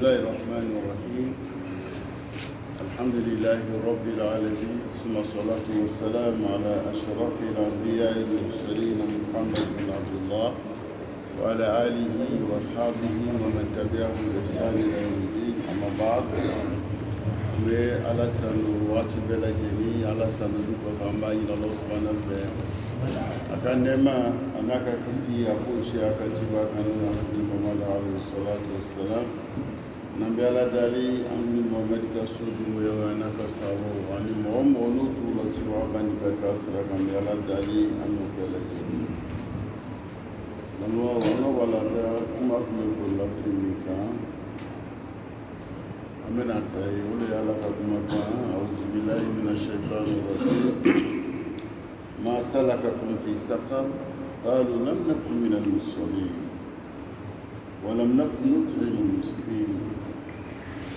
الله الرحمن الرحيم. الحمد لله رب العالمين، ثم الصلاة والسلام على أشرف الأنبياء المرسلين محمد بن عبد الله وعلى آله وأصحابه ومن تبعهم بإحسان إلى يوم الدين. أما بعد، على تنوات بلدني على تنوات بغامبا إلى الله سبحانه وتعالى. أكانما أنك كسي أقوشي أكتبا كانوا محمد عليه الصلاة والسلام. نبي على دالي أن محمد كسود ويوانا كسابو وأن محمد نطول تبعبان كاسرة نبي على دالي أن مكلكني. نوع ولا دا كما كل في مكان. أمين أتاي ولي على كما أعوذ بالله من الشيطان الرجيم. ما سلككم في سقر؟ قالوا لم نكن من المصلين ولم نكن نطعم المسكين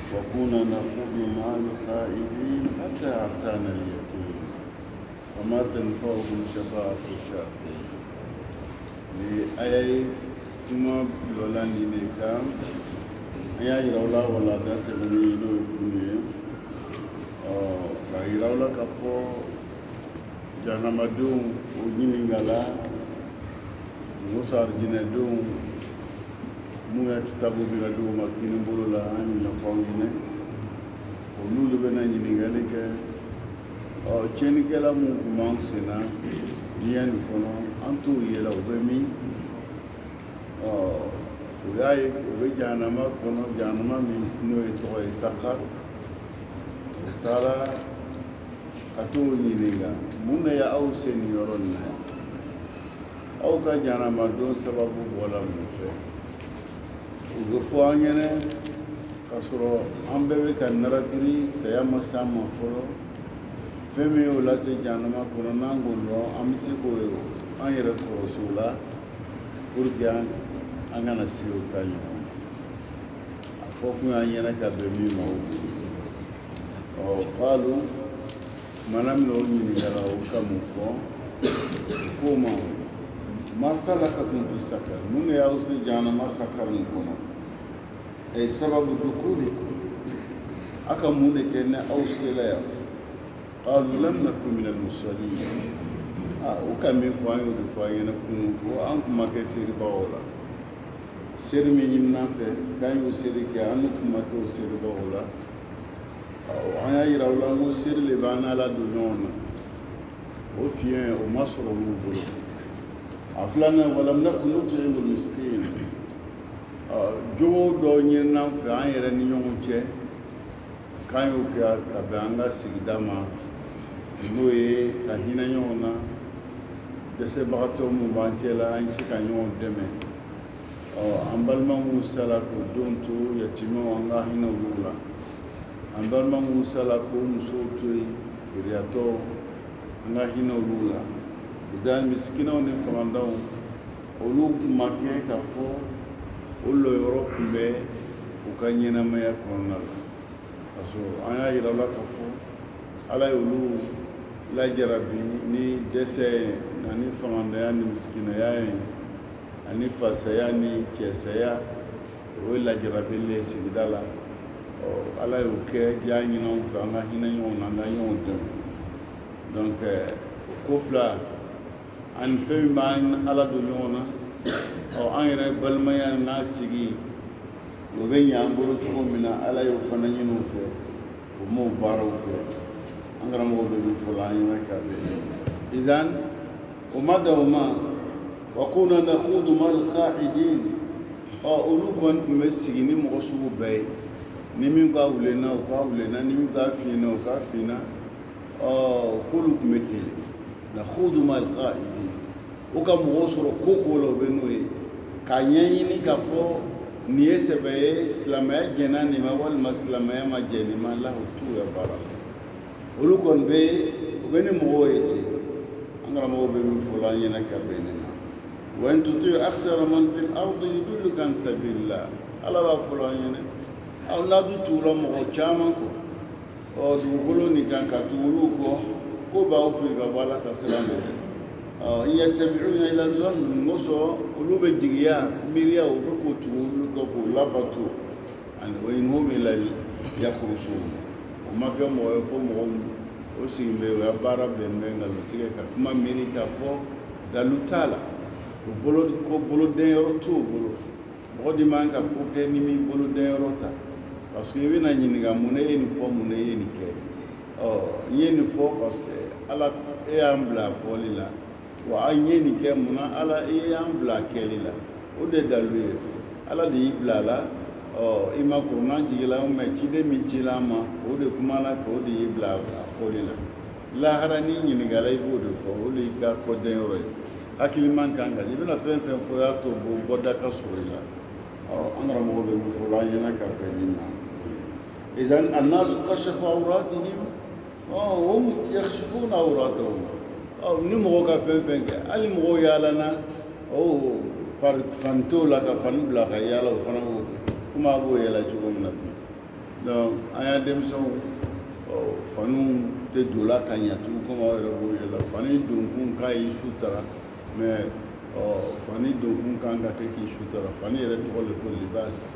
وكنا نخوض مع الخائضين حتى أتانا اليقين وما تنفعهم شفاعة الشافعين. لأي كما بلولاني بكام أي رولا ولا تتبني له كوني كاي رولا كفو janamadun ujiningala musar jinadun muya kitabu bila do makini bolola ani na fongine olulu bena jiningale ke cheni kala mu mansena diyan kono antu yela obemi uyai obe janama kono janama misno eto esakar tala kato ñininga mun na ya aw seen yoron na aw ka janama don sababu bola mu fe ugo fo ñene kasoro ambe ka narakiri sayama sama folo femi o la se janama kono nangolo amisi ko an yere ko sula pour que an gana siyo kanyo afo ku an yene ka be mi mo o qalu manam no ñinigala o kamu fo koma masalakakum fi sakar mun ya usi jana masakar kono ay sababu dukulikum aka mun ke ne awsila ya qalu lam nakun min al musallin o kami fo ayo do fo ayena kun ko an kuma ke seri bawola seri mi yimna fe kayo seri ke an kuma ko seri bawola aya yira wala mo sir le bana la do non o fien o masoro lu bolo aflana wala nakun nutimul miskin jowo do nyen nan fe an yere ni nyongo che kayo ka banga sigidama noye ka hina nyona de se barato mu banchela an sika nyon deme ambalma musala ko donto yatimo anga hina wula an balma musala ko muso toyi firiyato anga hina lula idan miskinaw ni farandaw olu make ka fo olo yoro kumbe u ka ɲɛnamaya kɔnɔna la parce que an y'a yira la ka fo ala y'olu lajarabi ni dɛsɛ ani farandaya ni miskinaya ye ani fasaya ni cɛsaya o ye lajarabi le sigida la ala y'o kɛ diya ɲinanw fɛ an ka hinɛ ɲɔgɔn na an ka ɲɔgɔn dɛmɛ donc ko fila ani fɛn min b'an ala don ɲɔgɔn na an yɛrɛ balimaya n'a sigi o bɛ ɲɛ an bolo cogo min na ala y'o fana ɲini u fɛ o m'o baaraw kɛ an karamɔgɔ bɛ min fɔ la an yɛrɛ ka bɛn idan o ma da o ma wa kunna nakhudu ma'al kha'idin olu kɔni tun bɛ sigi ni mɔgɔ sugu bɛɛ ye ni min ka wulenna o ka wulenna ni min ka finna o ka finna k'olu tun bɛ teli nakhudu ma'al kha'idin o ka mɔgɔw sɔrɔ ko ko la o bɛ n'o ye k'a ɲɛɲini k'a fɔ nin ye sɛbɛ ye silamɛya jɛnna nin ma walima silamɛya ma jɛ nin ma ala o t'u ya baara la olu kɔni bɛ o bɛ ni mɔgɔw ye ten an karamɔgɔw bɛ min fɔ la an ɲɛna ka bɛn nin ma wa in tuti aksara man fil ardi yudilluka an sabilillah ala b'a fɔ la an ɲɛna aw n'a bɛ tugu la mɔgɔ caman kɔ dugukolo nin kan ka tugu olu kɔ ko b'aw fili ka bɔ ala ka sira ma in yattabi'una illa zann mɔsɔn olu bɛ jigiya miiriya u bɛ k'o tugu olu kɔ k'o labato wa in hum illa yakhrusun o ma ke mo fo mo o simbe wa bara bembe ngal tige ka kuma merita fo dalutala o bolo de yoro to bolo mo di manka ko ke ni mi bolo de yoro ta parce que we na nyini ga mune ni fo mune ni ke yeni fo parce que ala e ambla fo lila wa yeni ke muna ala e ambla ke lila o de dalu ala de ibla la ima kuruna jigila o me chide mi chilama o de kumala ko de ibla fo lila la harani nyini ga la ibo de fo o le ka ko de yoro akili man kanga ibna fen fo ya to bo boda ka sorila angara mo be fo la yana ka pe ni na idan الناس كشفوا عوراتهم هم يكشفون عوراتهم نمغو كفن علي مغو يالنا فانتو لك فن بلا يالا فنو كما ابو يالا جوم نبي donc aya demso fanu te dola kanya tu kuma ro yala fani dunkun kai sutara mais fani dunkun kanga ke ki sutara fani re to le ko libas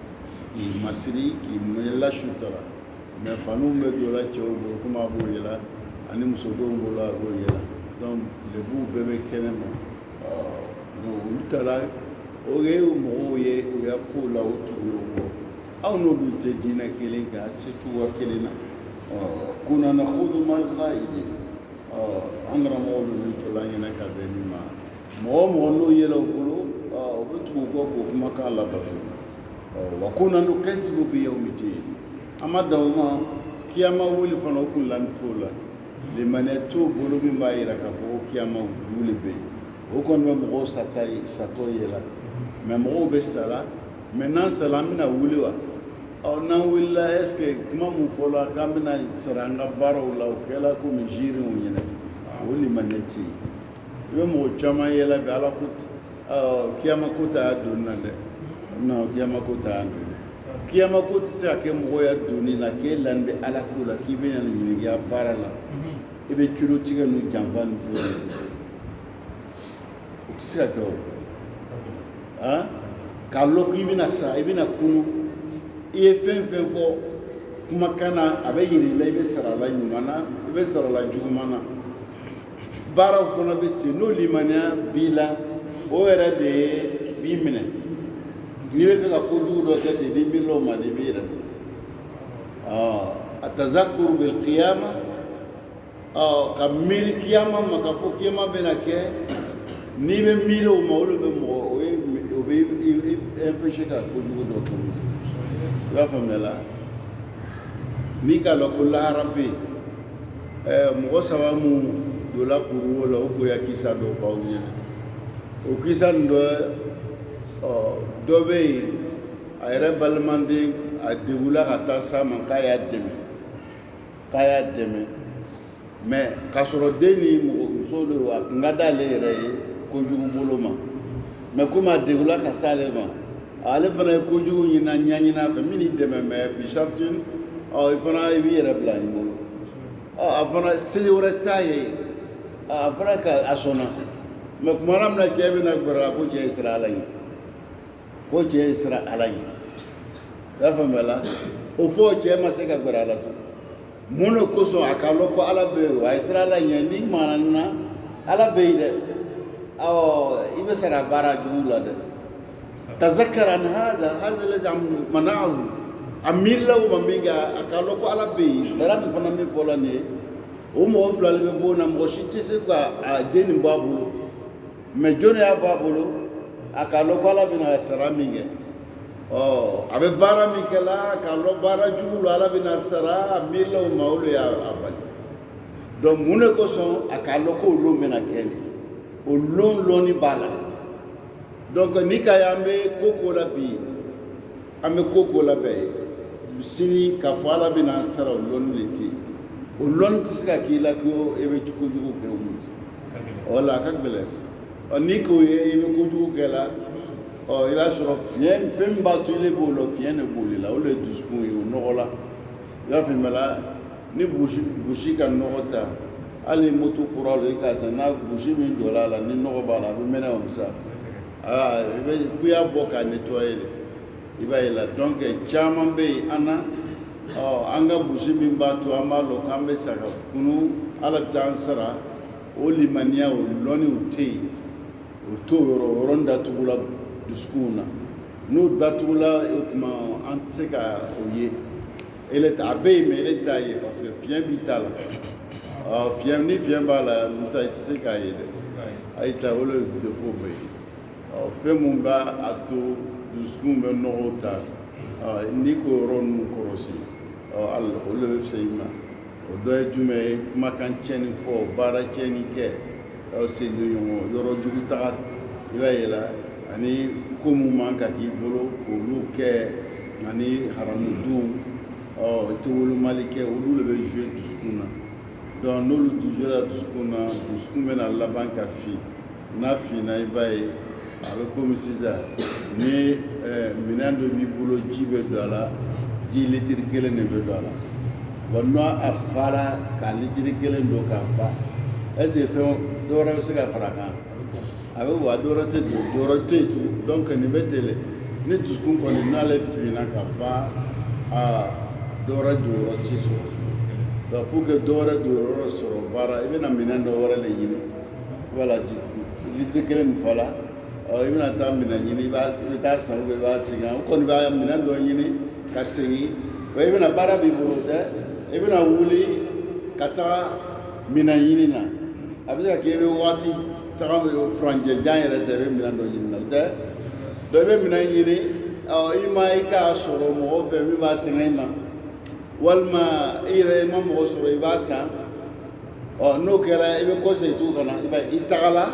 i masri ki mela sutara mais fanu me dola chew kuma abo yala ani musodo ngola abo yala donc le bu bebe kenema no utala oge mo ye ya kula utulo au no dute dina kelenga tsetuwa kelena kuna nakhudhu mal khaidi angra mo lu fulani na ka benima mo no yela ukulu obutu ko kuma kala batu wa kuna nukasibu bi yawmiddin amadawma kiyama wuli fana kun lan tola le maneto bolo bi mayira ka fo kiyama wuli be o kon mo satai satoyela mais mo be sala maintenant salamina wuli wa nan willa est ce que kuma mu fola kamina saranga baro la kala ko mi jiri mu nyene wuli maneti yo mo chama yela be ala kut kiyama kuta donna de no kiyama kuta kiyama kuta sa ke mo ya doni la ke lande ala kula ki be na nyini ya bara la e be kilo tiga no jamban fo tsa ko kallo ki bina sa e bina kunu e fen fo kuma kana abe yiri la ibe sarala nyumana ibe sarala jumana bara fona beti no limania bila o era de bimine ni be feka ko judo tete de bilo ma de bira atazakkur bil qiyamah kamil qiyamah makafo qiyamah benake ni be milo mawlo be mo o be empêcher ka ko judo to la famela mika lokulla rabbi mo sawamu dola kuru wala o ya kisa do fawnya o kisa ndo dobe ayre balmandi adewula kata sama kaya deme mais kasoro deni mo solo ngada le re ko jugu boloma mais kuma adewula ka salema ale fana ko jugu nyina nyanyina fa mini deme mais bi shartin ifana ibi rabla mo afana seliwra taye afraka asona mais kuma ramna chebe na gbara ko je israelani ko je israelani ya famela o fo je maseka gbara la to mono ko so akalo ko ala be wa israelani ni manana ala be de ibe sara bara jumla de تذكر عن هذا الذي منعه أمير له ومبيجا أكلوا كو على بي سلام فنامي فلاني ومو فلان بيبونا موشيتي سكوا دين بابولو مجوني بابولو أكلوا كو على بينا سراميجا أبي بارا ميكلا أكلوا بارا جولو على بينا سرا أمير له وماولو يا أبالي donc mune ko son akalo ko lo mena kene o loni bala donc ni kayambe koko la bi ame koko la be sini ka fala bina sara lon leti o lon tisika kila ko ebe ko jugo ke wala kakbele ni ko ebe ko jugo ke la il va sur fien pem batu le bolo fien ne boli la o le discours yo nola ya fi mala ni bushi kan nota ali moto kura le ka na bushi min dola la ni no ba la be mena on sa fuya boka nettoyer i b'a ye la donc caman bɛ yen an na an ka busi min b'a to an b'a dɔn k'an bɛ sa ka kunu ala bɛ taa an sara o limaniya o lɔnni o tɛ yen o t'o yɔrɔ o yɔrɔnin datugula dusukun na n'o datugula o tuma an tɛ se ka o ye a bɛ yen mɛ ele t'a ye parce que fiɲɛ b'i ta la fiɲɛ ni fiɲɛ b'a la musa i tɛ se k'a ye dɛ ayi ta o le défaut bɛ yen fɛn mun b'a to dusukun bɛ nɔgɔ ta n'i k'o yɔrɔ ninnu kɔlɔsi o le bɛ fisaya i ma o dɔ ye jumɛn ye kumakan tiɲɛni fɔ baara tiɲɛni kɛ sendoɲɔgɔn yɔrɔ jugu taga i b'a ye la ani ko mun man ka k'i bolo k'olu kɛ ani haramu dun i tɛ wolomali kɛ olu le bɛ jouer dusukun na donc n'olu jouer la dusukun na dusukun bɛna laban ka fin n'a finna i b'a ye a bɛ komi sisan ni minɛn dɔ b'i bolo ji bɛ don a la ji litiri kelen de bɛ don a la bon n'a fara ka litiri kelen don k'a fa est ce que fɛn dɔ wɛrɛ bɛ se ka fara a kan a bɛ wa dɔ wɛrɛ tɛ don dɔ wɛrɛ tɛ yen tugun donc nin bɛ tɛlɛ ni dusukun kɔni n'ale finna ka ban dɔ wɛrɛ don yɔrɔ tɛ sɔrɔ donc pour que dɔ wɛrɛ don yɔrɔ sɔrɔ baara i bɛna minɛn dɔ wɛrɛ de ɲini voilà litiri kelen nin fa la i bɛna taa minɛn ɲini i bɛ taa san i b'a segin o kɔni b'a minɛn dɔ ɲini ka segin i bɛna baara b'i bolo tɛ i bɛna wuli ka taga minɛn ɲini na a bɛ se ka kɛ i bɛ waati taga furancɛ jan yɛrɛ tɛ i bɛ minɛn dɔ ɲini na o tɛ donc i bɛ minɛn ɲini i ma i k'a sɔrɔ mɔgɔ fɛ min b'a sɛgɛn i ma walima i yɛrɛ i ma mɔgɔ sɔrɔ i b'a san n'o kɛra i bɛ kɔ segin tugun ka na i tagala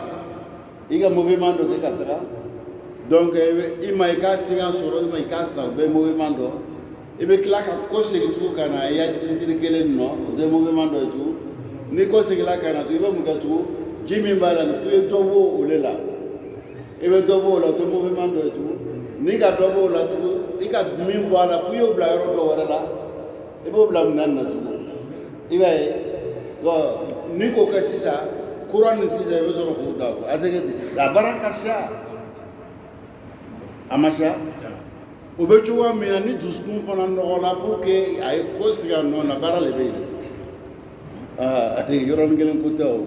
i ka mouvement dɔ kɛ ka taga donc i ma i ka sɛgɛn sɔrɔ i ma i k'a san o bɛ mouvement dɔ i bɛ tila ka kɔ segin tugun ka na i ya litiri kelen nɔ o tɛ mouvement dɔ ye tugun ni kɔ seginna ka na tugun i bɛ mun kɛ tugun ji min b'a la nin fo i ye dɔ bɔ o le la i bɛ dɔ bɔ o la o tɛ mouvement dɔ ye tugun n'i ka dɔ bɔ o la tugun i ka min bɔ a la fo i y'o bila yɔrɔ dɔ wɛrɛ la i b'o bila minɛn na tugun i b'a ye n'i k'o kɛ sisan courant nin sisan i bɛ sɔrɔ k'o da a tɛ kɛ ten a baara ka ca a ma ca o bɛ cogoya min na ni dusukun fana nɔgɔla pour que a ye ko sigi a nɔ na baara le bɛ yen yɔrɔnin kelen ko tɛ o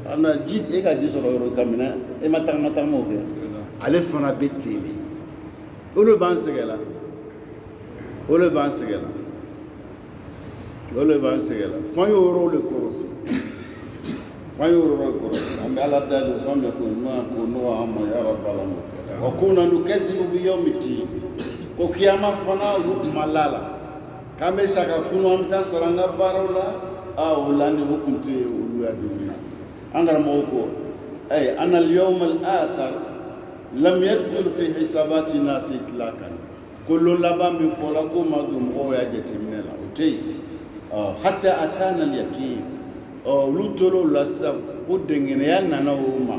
ana ji e ka ji sɔrɔ yɔrɔ ka minɛ e ma tagama o kɛ ale fana bɛ ten de olu b'an sɛgɛn la olu b'an sɛgɛn la olu b'an sɛgɛn la f'an y'o yɔrɔw de kɔlɔsi f'an y'o yɔrɔw de kɔlɔsi an bɛ ala deli f'an bɛ ko ɲuman ko n'o an ma yɔrɔ bala ma wa ko na nu kɛsibu bi yɔ mi ti ko kiyama fana olu kuma la la k'an bɛ sa ka kunu an bɛ taa sara an ka baaraw la o la ni o kun tɛ olu ya don na an karamɔgɔ ko ana al-yawm al-akhir lam yadkhul fi hisabati nas itlaqan ko lon laban min fɔla ko ma don mɔgɔw y'a jateminɛ la o tɛ yen hatta atana al-yaqin olu tor'o la sisan ko dɛngɛnɛya nana o ma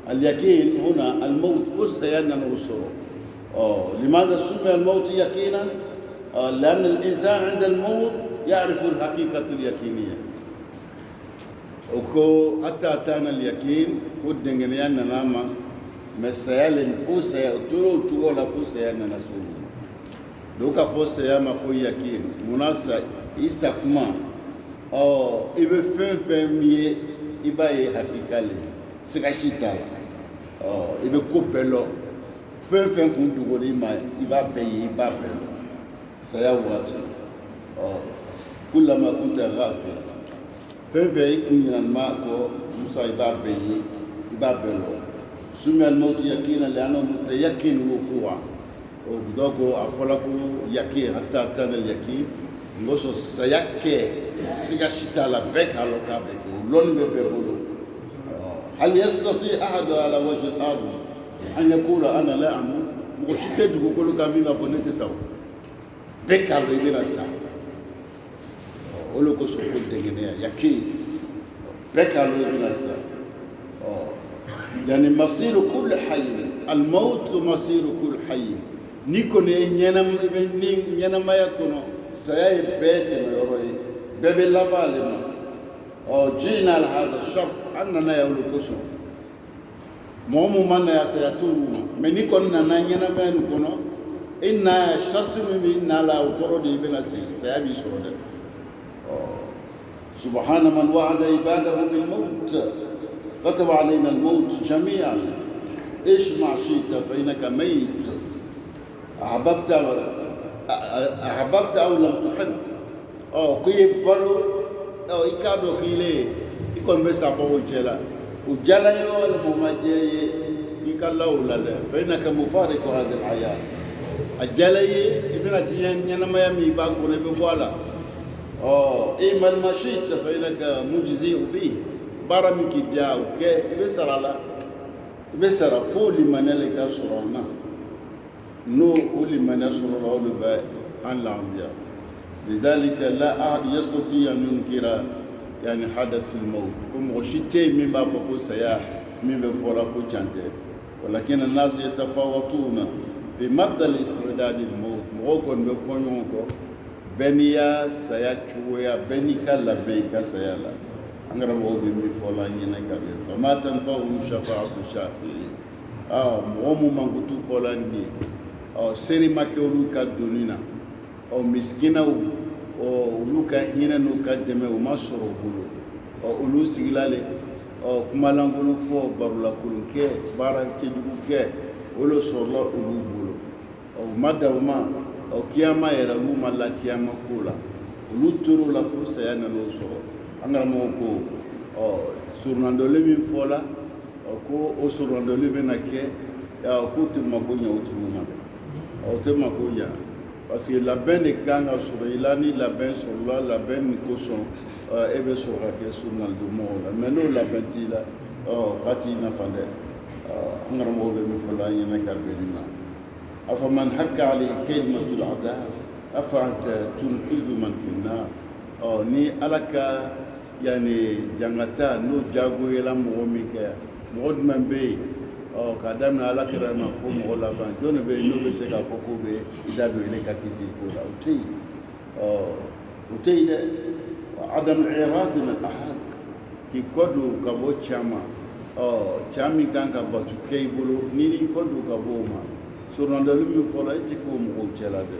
al-yaqin huna al-maut ko saya nana o sɔrɔ limaza summiya al-maut yaqinan لأن الإنسان عند الموت يعرف الحقيقة اليقينية وكو حتى أتانا اليقين ودنجن يانا ناما مسيال الفوسة يأتلو تقول فوسة يانا نسول لوكا فوسة ياما كو يقين مناسا إيسا كما إبه فن ميه إبه حقيقة لي سكاشيتا إبه كو بلو فن كن تقول إبه بيه إبه بلو سيوات كلما كنت غافلا فنفع يكون الماء موسى يبابلو سمي الموت يقينا لأنه متيقن وقوعا وبدوكو أفلكو يقين حتى أتانا اليقين نغسو سيكي سيكاشيتا لبك على كابك ولون ببولو هل يستطيع أحد على وجه الأرض أن يقول أنا لا أعمل مغشيكي دوكو كلو كامي بفنتي سوا بك على يبينا سوا ولو كسو كل دنيا يكين بك على يبينا سوا يعني مصير كل حي الموت مصير كل حي نيكون ينام ما يكون سيأي بيت ميروي بيبي لبالما جينا لهذا الشرط أننا يولو كسو مومو من يسيطورون من نيكون نانا ينام ما يكون inna shartu min inna la uqrodi bina sayabi soroda سبحان من وعد عباده بالموت كتب علينا الموت جميعا ايش ما شئت فإنك ميت أحببت أو لم تحب كي بلو إكادو كيلي يكون بس أبو جلا وجلا يوم الممجي يكلا ولا فإنك مفارق هذه الحياة الجلا ابن تيان ينما يمي باكو نبي فوالا إيمان ما شئت فإنك مجزي به بارمك جاو كي بسر فولي منالك سرانا نو أولي من يسر الله عن الأنبياء لذلك لا أحد يستطيع أن ينكر يعني حدث الموت كم غشيتي من بافقو سياح من بفورقو جانتي ولكن الناس يتفاوتون في مدى الاستعداد الموت مغوكون بفونيونكو بنيا سياتشويا بنيكا لبيكا سيالا أنغرا مغوبي مفولا نينيكا فما تنفعهم شفاعة الشافعين مغومو منغوتو فولا ني seri make olu ka doni na miskinaw olu ka hinɛ n'u ka dɛmɛ u ma sɔrɔ u bolo olu sigila le kumalankolon fɔ barolakolon kɛ baara cɛjugu kɛ olu sɔrɔla olu bolo u ma da u ma kiyama yɛrɛ olu ma la kiyama ko la olu tor'o la fo saya nan'o sɔrɔ an karamɔgɔ ko surunandɔli min fɔla ko o surunandɔli bɛna kɛ k'u tɛ mako ɲɛ o tigiw ma o tɛ mako ɲɛ parce que labɛn de kan ka sɔrɔ i la ni labɛn sɔrɔla labɛn nin kosɔn e bɛ sɔrɔ ka kɛ surunandɔmɔgɔw la mais n'o labɛn t'i la k'a t'i nafa dɛ an karamɔgɔ bɛ min fɔ la an ɲɛnɛ ka bɛn nin ma afaman hakka alayhi kalimatul adab afa anta tunqidu man fi nnar ni ala ka yani jangata n'o jagoyela mɔgɔ min kɛ mɔgɔ jumɛn bɛ yen k'a daminɛ ala kɛra ma fo mɔgɔ laban jɔn de bɛ yen n'o bɛ se k'a fɔ k'o bɛ i da don ele ka kisi ko la o tɛ yen o tɛ yen dɛ adamu irad min ahad k'i kɔ don ka bɔ caman cɛ min kan ka bato kɛ i bolo n'i y'i kɔ don ka bɔ o ma surunandali min fɔra e tɛ k'o mɔgɔw cɛla dɛ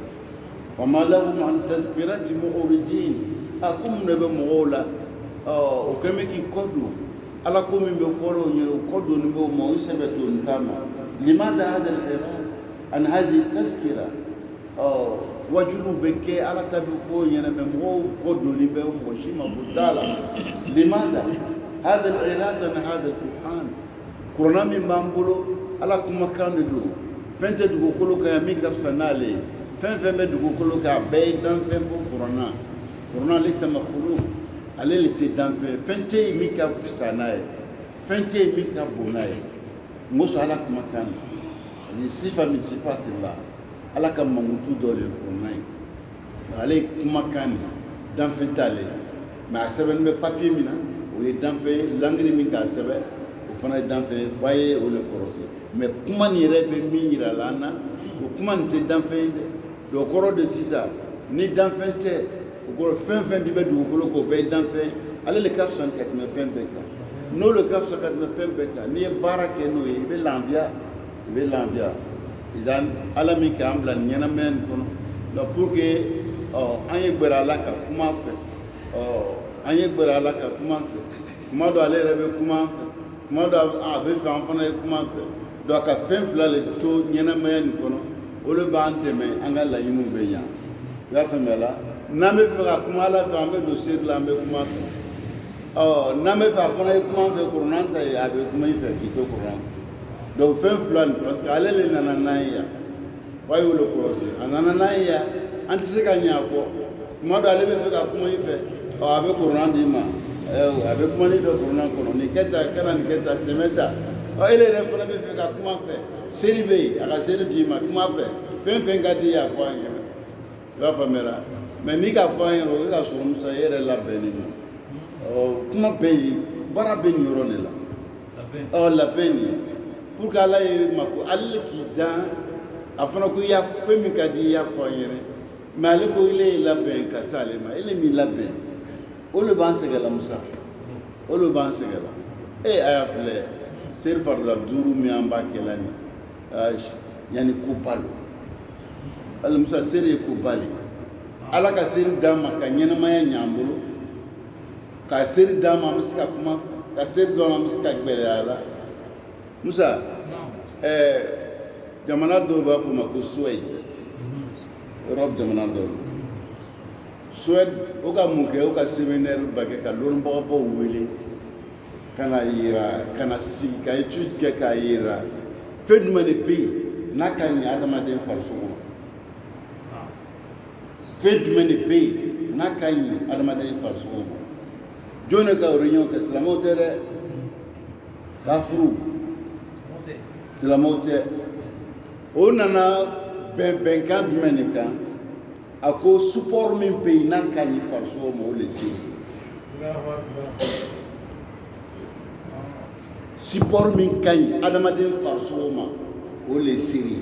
fama lahum an tazkirati mu'ridin a ko mun de bɛ mɔgɔw la o kɛn bɛ k'i kɔ don ala ko min bɛ fɔra o ɲɛna o kɔ donni bɛ o ma o sɛbɛ to nin ta ma limada hada al-irad an hazi tazkira wajulu bɛ kɛ ala ta bɛ fɔ o ɲɛna mɛ mɔgɔw kɔ donni bɛ mɔgɔ si ma ko t'a la limada hada al-irad an hada al-Qur'an kuranna min b'an bolo ala kumakan de don fɛn tɛ dugukolo kan yan min ka fisa n'ale ye fɛn fɛn bɛ dugukolo kan a bɛɛ ye danfɛn fɔ kuranna kuranna laysa makhluq ale le tɛ danfɛn fɛn tɛ yen min ka fisa n'a ye fɛn tɛ yen min ka bon n'a ye n ko sɔn ala kumakan na sifa min sifatillah ala ka mankutu dɔ de ye kuranna ye ale ye kumakan de danfɛn t'ale mɛ a sɛbɛnnen bɛ papiye min na o ye danfɛn ye langiri min k'a sɛbɛn o fana ye danfɛn ye f'a ye o le kɔrɔsi mɛ kuma nin yɛrɛ bɛ min yira la an na o kuma nin tɛ danfɛn ye dɛ donc o kɔrɔ de sisan ni danfɛn tɛ o kɔrɔ fɛn fɛn di bɛ dugukolo k'o bɛɛ ye danfɛn ye ale le ka fisa ka tɛmɛ fɛn bɛɛ kan n'o le ka fisa ka tɛmɛ fɛn bɛɛ kan n'i ye baara kɛ n'o ye i bɛ lafiya idan ala min k'an bila ɲɛnamaya nin kɔnɔ donc pour que an ye gbɛrɛ ala ka kuma fɛ kuma dɔ ale yɛrɛ bɛ kuma an fɛ kuma dɔ a bɛ fɛ an fana ye kuma fɛ donc ka fɛn fila le to ɲɛnamaya nin kɔnɔ olu b'an dɛmɛ an ka laɲiniw bɛ ɲa i y'a faamuya la n'an bɛ fɛ ka kuma ala fɛ an bɛ don seri la an bɛ kuma fɛ n'an bɛ fɛ a fana ye kuma fɛ kuranna ta ye a bɛ kuma i fɛ k'i to kuranna donc fɛn fila nin parce que ale le nana n'an ye yan fa y'o le kɔlɔsi a nana n'an ye yan an tɛ se ka ɲɛ a kɔ kuma dɔ ale bɛ fɛ ka kuma i fɛ a bɛ kuranna d'i ma a bɛ kuma i fɛ kuranna kɔnɔ nin kɛ tan kana nin kɛ tan tɛmɛ tan ele yɛrɛ fana bɛ fɛ ka kuma fɛ seri bɛ yen a ka seri d'i ma kuma fɛ fɛn fɛn ka di ye a fɔ an ɲɛna i b'a faamuya mɛ n'i ka fɔ an ɲɛna o ye ka sɔrɔ musa e yɛrɛ labɛnnen don kuma bɛ yen baara bɛ nin yɔrɔ de la labɛn nin pour que ala ye mako ale k'i dan a fana ko i y'a fɛn min ka di i y'a fɔ an ɲɛna mɛ ale ko ele ye labɛn ka se ale ma ele min labɛn o le b'an sɛgɛn la musa o le b'an sɛgɛn la a y'a filɛ seri farida 5 min an b'a kɛ la nin yani ko balo ala musa seri ko bali ala ka seri dama ka ɲɛnamaya ɲambolo ka seri dama bɛ se ka kuma ka seri dama bɛ se ka gbɛlɛya la musa jamana dɔw b'a fɔ ma ko Suède Europe jamana dɔw Suède o ka mun kɛ o ka séminaire ba kɛ ka lɔnnibagabaw wele ka na yira ka na sigi ka étude kɛ k'a yira fɛn jumɛn de bɛ yen n'a ka ɲi adamaden farisogo ma fɛn jumɛn de bɛ yen n'a ka ɲi adamaden farisogo ma jɔn de ka réunion kɛ silamɛw tɛ dɛ k'a furu silamɛw tɛ o nana bɛnkan jumɛn de kan a ko support min bɛ yen n'a ka ɲi farisogo ma o le se support min ka ɲi adamaden farisogo ma o le seri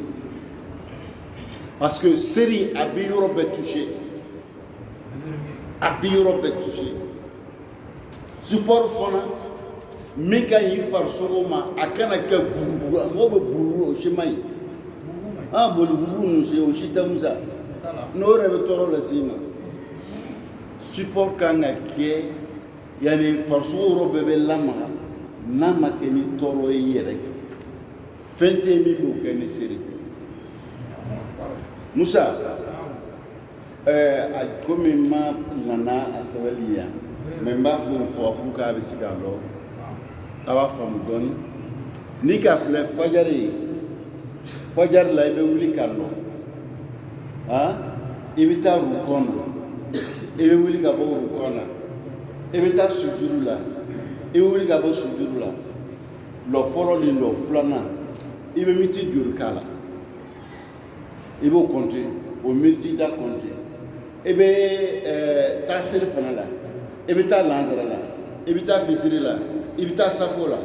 parce que seri a bɛ yɔrɔ bɛɛ touché a bɛ yɔrɔ bɛɛ touché support fana min ka ɲi farisogo ma a kana kɛ buruburu a mɔgɔw bɛ buruburu o si ma ɲi boli buruburu ninnu si o si tɛ musa n'o yɛrɛ bɛ tɔɔrɔ lase i ma support kan ka kɛ yanni farisogo yɔrɔ bɛɛ bɛ lamaga n'a ma kɛ ni tɔɔrɔ ye i yɛrɛ kɛ fɛn tɛ min b'o kɛ ni seri tɛ musa komi n ma nana a sɛbɛnni yan mɛ n b'a fɔ pour que a bɛ se k'a dɔn a b'a faamu dɔɔnin n'i ka filɛ fajari ye fajari la i bɛ wuli ka lɔ i bɛ taa rukɔn na i bɛ wuli ka bɔ rukɔn na i bɛ taa sujuru la i bɛ wuli ka bɔ sujuru la lɔ fɔlɔ ni lɔ filanan i bɛ miniti joli k'a la i b'o compter o miniti da compter i bɛ taa seli fana la i bɛ taa lansara la i bɛ taa fitiri la i bɛ taa safo la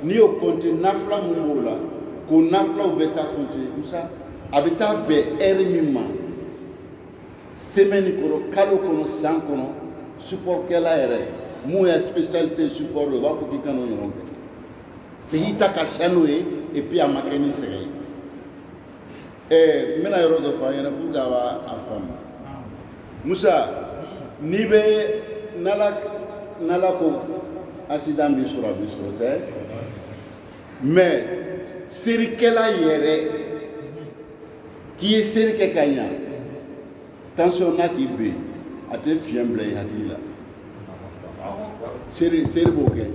n'i y'o compter nafila mun b'o la k'o nafilaw bɛ taa compter musa a bɛ taa bɛn heure min ma semaine kɔnɔ kalo kɔnɔ san kɔnɔ support kɛla yɛrɛ mun ye spécialité support ye o b'a fɔ k'i ka n'o ɲɔgɔn kɛ k'i ta ka siya n'o ye et puis a ma kɛ ni sɛgɛn ye n bɛna yɔrɔ dɔ fɔ an ɲɛna pour que a b'a faamu musa n'i bɛ n'ala ko accident b'i sɔrɔ a b'i sɔrɔ tɛ mais serikɛla yɛrɛ k'i ye seri kɛ ka ɲa tension n'a k'i ben a tɛ fiɲɛ bila i hakili la seri b'o kɛ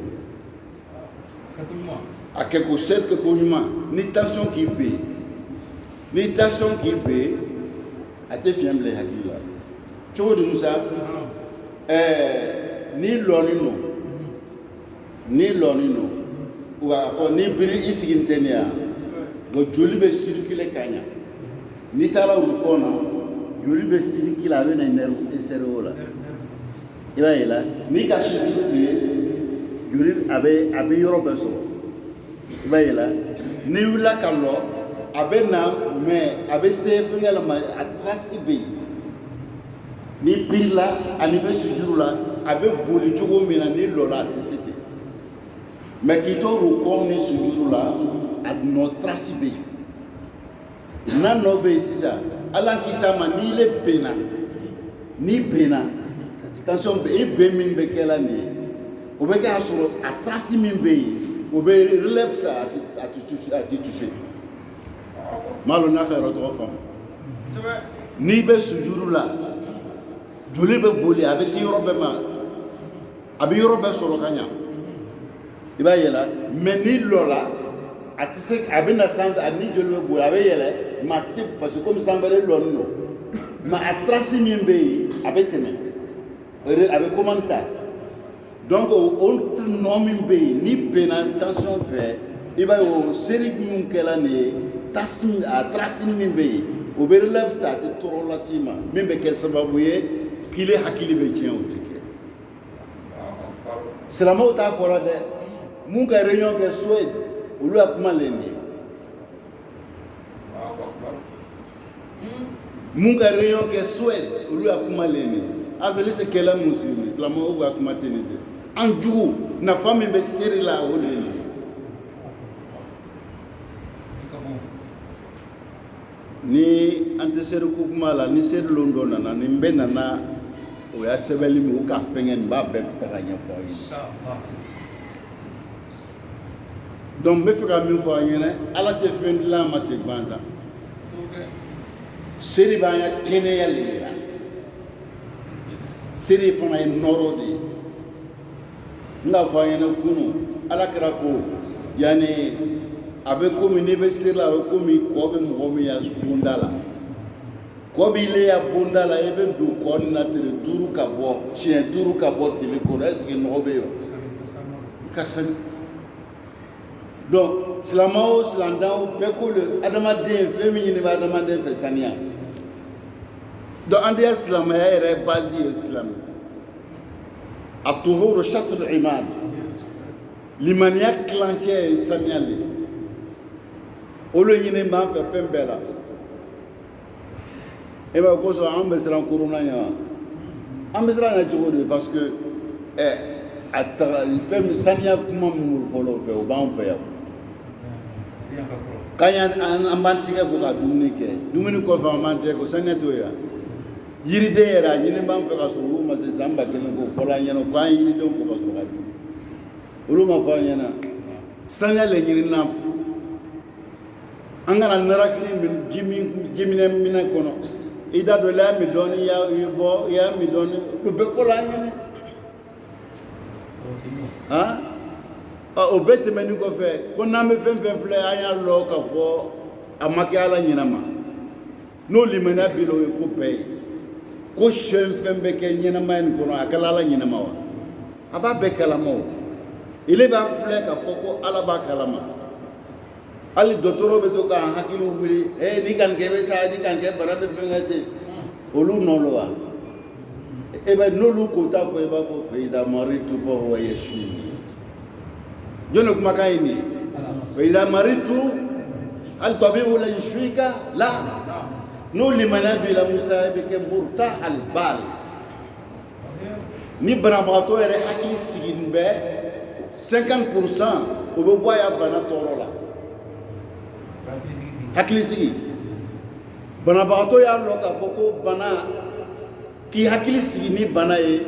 a kɛ ko seri kɛ ko ɲuman ni tension k'i ben a tɛ fiɲɛ bila i hakili la cogo di musa n'i lɔɔni no u b'a fɔ n'i biri i sigi tɛ ne yan nka joli bɛ circuler ka ɲa n'i taara rukɔn na joli bɛ circuler a bɛ na i cerveau la i b'a ye la n'i ka sujuru bɛ yen joli a bɛ yɔrɔ bɛɛ sɔrɔ i b'a ye la n'i wulila ka lɔ a bɛ na mais a bɛ se fɛngɛ la ma a trace bɛ yen n'i pirila ani bɛ sujuru la a bɛ boli cogo min na n'i lɔla a tɛ se ten mais k'i to rukɔn ni sujuru la a nɔ trace bɛ yen n'a nɔ bɛ yen sisan ala kisi a ma n'i benna tension bɛ i ben min bɛ kɛ la nin ye o bɛ kɛ a sɔrɔ a trace min bɛ yen o bɛ relève ta a tɛ touché maa dɔn n'a ka yɔrɔ tɔgɔ faamu n'i bɛ sujuru la joli bɛ boli a bɛ se yɔrɔ bɛɛ ma a bɛ yɔrɔ bɛɛ sɔrɔ ka ɲa i b'a yɛlɛ mais n'i lɔla a tɛ se a bɛ na sanfɛ a ni joli bɛ boli a bɛ yɛlɛ mais a tɛ parce que komi sanfɛ de lɔni don mais a trace min bɛ yen a bɛ tɛmɛ a bɛ commande ta donc o nɔ min bɛ yen n'i benna tension fɛ i b'a ye o seri min kɛla nin ye a trace min bɛ yen o bɛ relève ta a tɛ tɔɔrɔ lase i ma min bɛ kɛ sababu ye k'i hakili bɛ tiɲɛ o tɛ kɛ silamɛw t'a fɔ la dɛ mun ka réunion kɛ Suède olu y'a kuma le nin ye mun ka réunion kɛ Suède olu y'a kuma le nin ye azali se kɛla muslimi silamɛw ka kuma tɛ nin de an jugu nafa min bɛ seri la o de ye nin ye ni an tɛ seereku kuma la ni seeri lon dɔ nana ni n bɛ nana o y'a sɛbɛnni min o ka fɛngɛ nin b'a bɛɛ ta ka ɲɛfɔ aw ye donc n bɛ fɛ ka min fɔ an ɲɛna ala tɛ fɛn dilan a ma ten gansan seeri b'an ka kɛnɛya le yira seeri fana ye nɔrɔ de ye n k'a fɔ an ɲɛna kunun ala kɛra ko yanni a bɛ komi n'i bɛ seeri la a bɛ komi kɔ bɛ mɔgɔ min ya bonda la kɔ b'i le ya bonda la i bɛ don kɔ nin na tile 5 ka bɔ siɲɛ 5 ka bɔ tile kɔrɔ est ce que nɔgɔ bɛ yen i ka sani donc silamɛ o silamɛdan bɛɛ ko le adamaden fɛn min ɲini bɛ adamaden fɛ saniya donc an de ye silamɛya yɛrɛ base ye silamɛ a tuhuru shatul imad limaniya kilancɛ ye saniya le olu ɲini b'an fɛ fɛn bɛɛ la e b'a ko sɔrɔ an bɛ siran korona ɲɛ wa an bɛ siran ɲɛ cogo di parce que a taga fɛn saniya kuma minnu fɔlɔ fɛ o b'an fɛ yan k'an an b'an tigɛ ko ka dumuni kɛ dumuni kɔfɛ an b'an tigɛ ko saniya t'o ye yiriden yɛrɛ a ɲini b'an fɛ ka sɔrɔ olu ma se san 1000 k'o fɔlɔ an ɲɛna k'an ye yiridenw ko ka sɔrɔ ka dun olu ma fɔ an ɲɛna saniya le ɲini n'an fɛ an kana narakili jiminɛ minɛ kɔnɔ i da dɔ la i y'a min dɔɔni i bɔ i y'a min dɔɔni o bɛɛ fɔlɔ an ɲɛna han o bɛɛ tɛmɛnen kɔfɛ ko n'an bɛ fɛn fɛn filɛ an y'a lɔ k'a fɔ a ma kɛ ala ɲɛnama n'o limaniya b'i la o ye ko bɛɛ ye ko fɛn bɛ kɛ ɲɛnamaya nin kɔnɔ a kɛla ala ɲɛnama wa a b'a bɛɛ kalama o ile b'a filɛ k'a fɔ ko ala b'a kalama hali dɔgɔtɔrɔ bɛ to k'an hakiliw wuli ni ka nin kɛ i bɛ sa ni ka nin kɛ bana bɛ fɛn kɛ ten olu nɔ lo wa e bɛ n'olu ko t'a fɔ i b'a fɔ fɛyida maritu fɔ huwa yashfini jɔnni kumakan ye nin ye fɛyida maritu hali tabibu la yashfika la n'o limaniya b'i la musa i bɛ kɛ murtah al-bal ni banabagatɔ yɛrɛ hakili sigilen bɛ 50% o bɛ bɔ a ya bana tɔɔrɔ la hakili sigi banabagatɔ y'a lɔ k'a fɔ ko bana k'i hakili sigi ni bana ye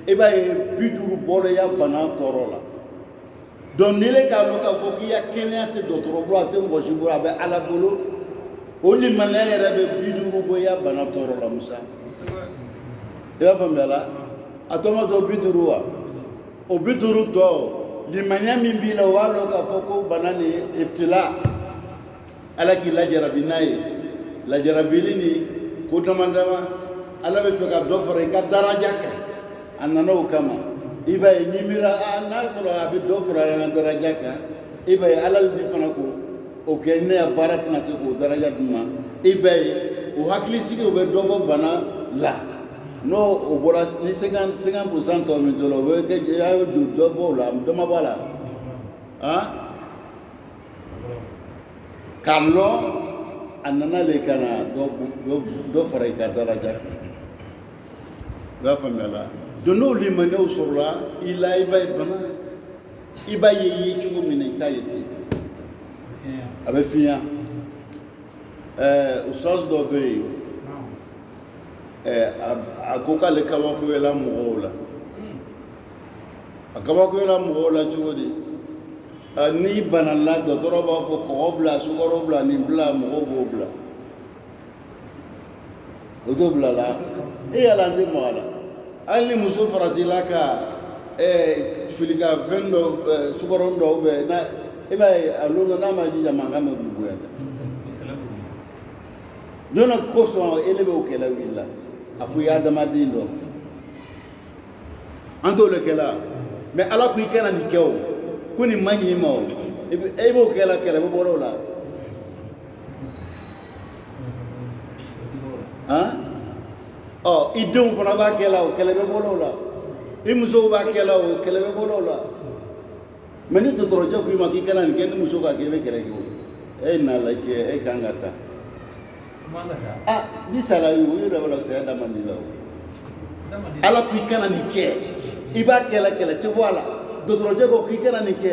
i b'a ye 50 bɔra ya bana tɔɔrɔ la donc n'i le k'a lɔ k'a fɔ k'i ya kɛnɛya tɛ dɔgɔtɔrɔ bolo a tɛ mɔgɔ si bolo a bɛ ala bolo o limaniya yɛrɛ bɛ 50 bɔ ya bana tɔɔrɔ la musa i b'a faamuya la a tɔ ma to 50 wa o 50 tɔ limaniya min b'i la o b'a lɔ k'a fɔ ko bana nin ye ibtila ala k'i lajarabi n'a ye lajarabili ni ko dama dama ala bɛ fɛ ka dɔ fara i ka daraja kan a nana o kama i b'a ye n'i mira n'a sɔrɔ a bɛ dɔ fara an ka daraja kan i b'a ye ala di fana ko o kɛ ne ya baara tɛna se k'o daraja d'u ma i b'a ye o hakili sigi o bɛ dɔ bɔ bana la n'o o bɔra ni 50% tɔ min to la o bɛ kɛ a y'o don dɔ bɔ o la dɔ ma bɔ a la han k'a lɔ a nana le ka na dɔ fara i ka daraja kan i b'a faamuya la donc n'o limaniyaw sɔrɔla i la i b'a ye bana i b'a ye i ye cogo min na i t'a ye ten a bɛ fiɲɛ ustaz dɔ bɛ yen a ko k'ale kabakoyala mɔgɔw la a kabakoyala mɔgɔw la cogo di n'i banala dɔgɔtɔrɔ b'a fɔ kɔgɔ bila sukaro bila nin bila mɔgɔw b'o bila o t'o bila la e yala an tɛ maga la hali ni muso faratila ka fili ka fɛn dɔ sukaro dɔw bɛ na e b'a ye a lon n'a ma jija mankan bɛ buguya dɛ jɔnna kosɔn ele bɛ o kɛlɛ wulila a fɔ i ye adamaden dɔ an t'o le kɛla mais ala ko i kana nin kɛ o ko nin man ɲi i ma o e b'o kɛla kɛlɛ bɛ bɔra o la han i denw fana b'a kɛla o kɛlɛ bɛ bɔra o la i musow b'a kɛla o kɛlɛ bɛ bɔra o la mais ni dɔgɔtɔrɔcɛ ko i ma k'i kana nin kɛ ni muso ka kɛ i bɛ kɛlɛ kɛ o e n'a lajɛ e kan ka sa ni sara ye o yɛrɛ b'a la saya dama nin la o ala ko i kana nin kɛ i b'a kɛla kɛlɛ tɛ bɔ a la dɔgɔtɔrɔcɛ ko k'i kana nin kɛ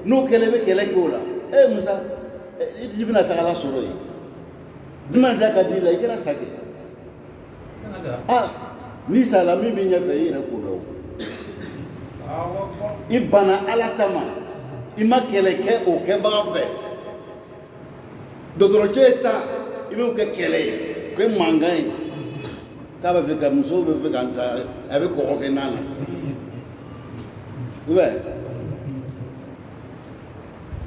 n'o kɛlɛ i bɛ kɛlɛ kɛ o la musa i bɛna taga ala sɔrɔ yen Duma da ka di la ikira sake. Ni salami bi nya fe yire ko do. Ibana alatama. Ima keleke o ke ba fe. Dodorojeta ibe o ke kele, ke mangai. Ka ba fe ka muso be fe kan sa abe ko ke nana. Ouais.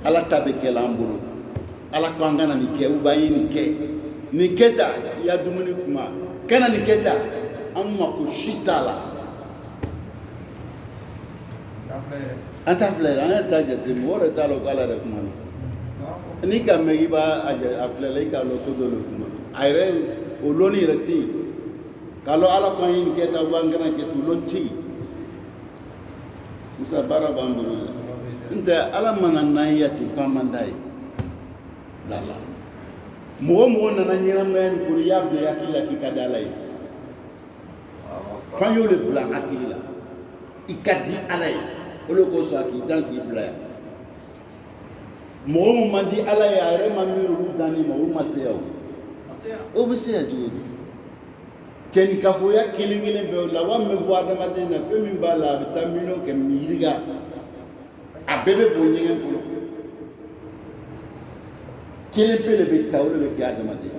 Ala tabe ke lambulu. Ala kwangana ni ke ubayi ni ke. Ni keta ya dumuni kuma. Kana ni keta amma kushitala. Anta flere, anta jate more talo kala de kuma. Ni ka megi ba a flere ka lo todo lo kuma. Ayre oloni reti. Kalau ala kwa ni keta wangana ke tulonti. Musa bara bambulu. Nta ala manana yati pamandai. Dala. Mo nana nyina men pour yable yakila kikadalai. Fanyo le blanc akila. Ikadi alai. Olo ko so aki dan ki bla. Mo mandi alai are mamiru dani mo maseo. O be se aju. Teni kafoya kilingile be la wa me bo adama de na femi ba la vitamino ke miriga. Abebe bo nyen ko. Kele pele be tawlo be ki adama de.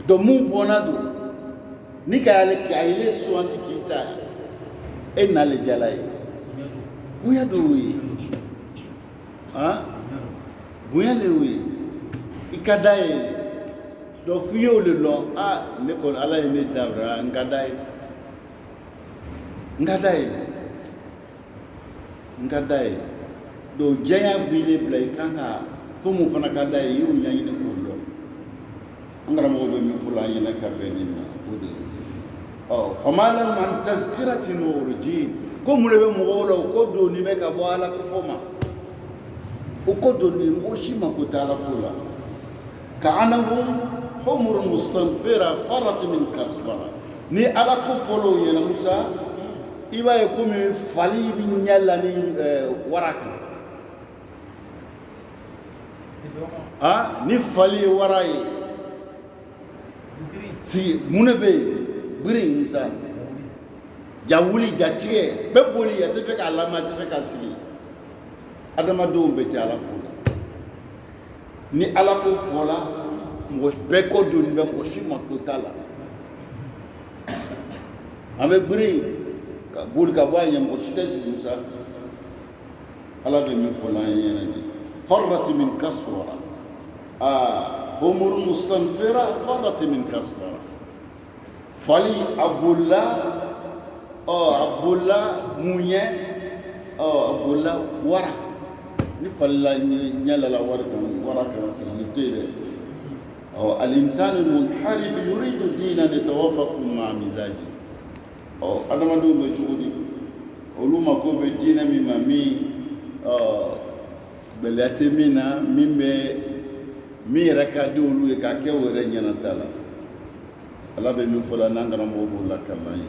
Do mu bonado. Ni ka ale ki ile so andi kita. E na le jalai. Buya do wi. Buya le wi. Ikadaye. Do fuyo le lo ne ko ala ne dabra ngadai. Do jaya bile blai kanga fumu fana kadai yu nyanyi ne ko lo. Angara mo be mi fulani na ka be ni na ode. Famala man tazkiratin urjin. Ko mu rebe mo lo ko do ni me ka bo ala ko foma. O ko do ni mo shima ko tala kula. Ka'anahum humur mustanfira farat min kasbara. Ni ala ko folo yena Musa iba e komi fali bi nyalla ni waraka. Ni fali warai. Si munebe buri Musa. Jawuli jatige be boli ya tefe ka alama tefe ka sigi. Adama do be ti ala ko. Ni ala ko fola mo beko do ni be mo shima totala. Ame buri ka bul ka ba nyam ko shitesi Musa. Ala be mi fola yena ni. Farrat min kaswara. Humur mustanfira farrat min kaswara. Fali Abdullah munye Abdullah wara ni falla nyala la wara kan sihitele al-insan al-munharif yuridu dinan yatawafaqu ma mizaji adama do be chudi oluma ko be dina mi mami belatemina mi rakadu lu ka ke wore nyana tala ala be mi fola nangara mo la kamay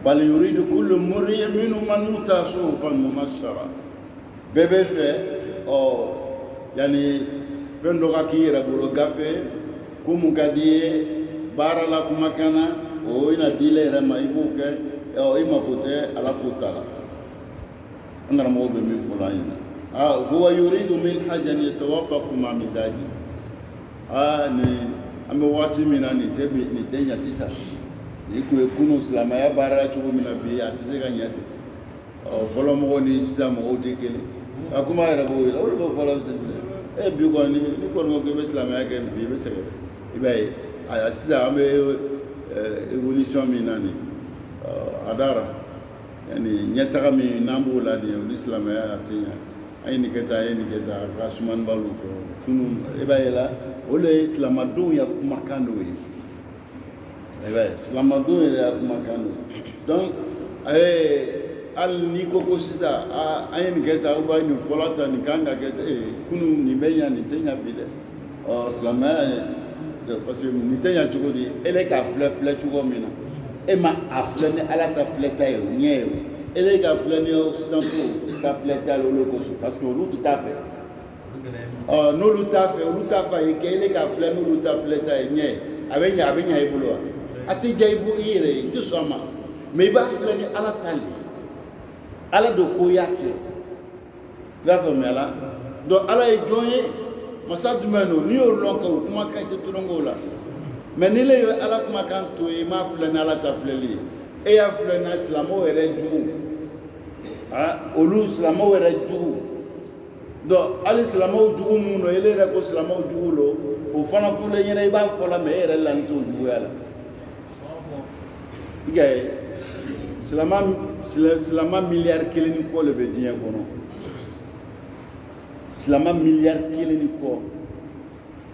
bal yuridu kullu mur'i minhum man yuta suhufan mumashshara bebe fe yani fendo ka kira bulo gafe kumu kadie bara la kumakana ina dile ra maibuke ima kote ala kutala ngara mo be mi fola ina huwa yuridu min hajan yatawaffaqu ma mizaji ni ame wati mina ni tebi ni tenya sisa iku ekuno slama ya bara chugo mina bi atise ga nyate folo mo ni sisa mo otekele akuma era bo ila o folo se bi ko ni ko no ke slama ya ke bi be se ibai asisa ame evolution mina ni adara yani nyata mi nambu la ni islam ya atinya ayini keta rasuman balu ko kunu ibai la ole islamadu ya kumakando we islamadu ya kumakando donc al ni ko sisa ayin keta uba ni folata ni kanga keta kunu ni benya ni tenya bide islama parce que ni tenya chugodi ele ka fle chugo mina ma afle ni ala ta fleta yo nyeo ele ka fle ni occidentaux ka fleta lo ko parce que lu tout à fait n'olu t'a fɛ i kɛ ele ka filɛ n'olu ta filɛ ta ye ɲɛ a bɛ ɲɛ i bolo wa a tɛ diya i yɛrɛ ye i tɛ sɔn a ma mais i b'a filɛ ni ala ta le ala de ko y'a kɛ i b'a faamuya la donc ala ye jɔn ye masa jumɛn don n'i y'o lɔn ka o kumakan tɛ tulonkɛw la mais ni le ye ala kumakan to ye i m'a filɛ ni ala ta filɛli ye e y'a filɛ ni silamɛw yɛrɛ jugu olu silamɛw yɛrɛ jugu donc hali silamɛw jugu minnu don ele yɛrɛ ko silamɛw jugu don o fana fɔlen ɲɛna i b'a fɔ la mais e yɛrɛ la n t'o juguya la i ka ye silama miliyari 1 ni kɔ de bɛ diɲɛ kɔnɔ silama miliyari 1 ni kɔ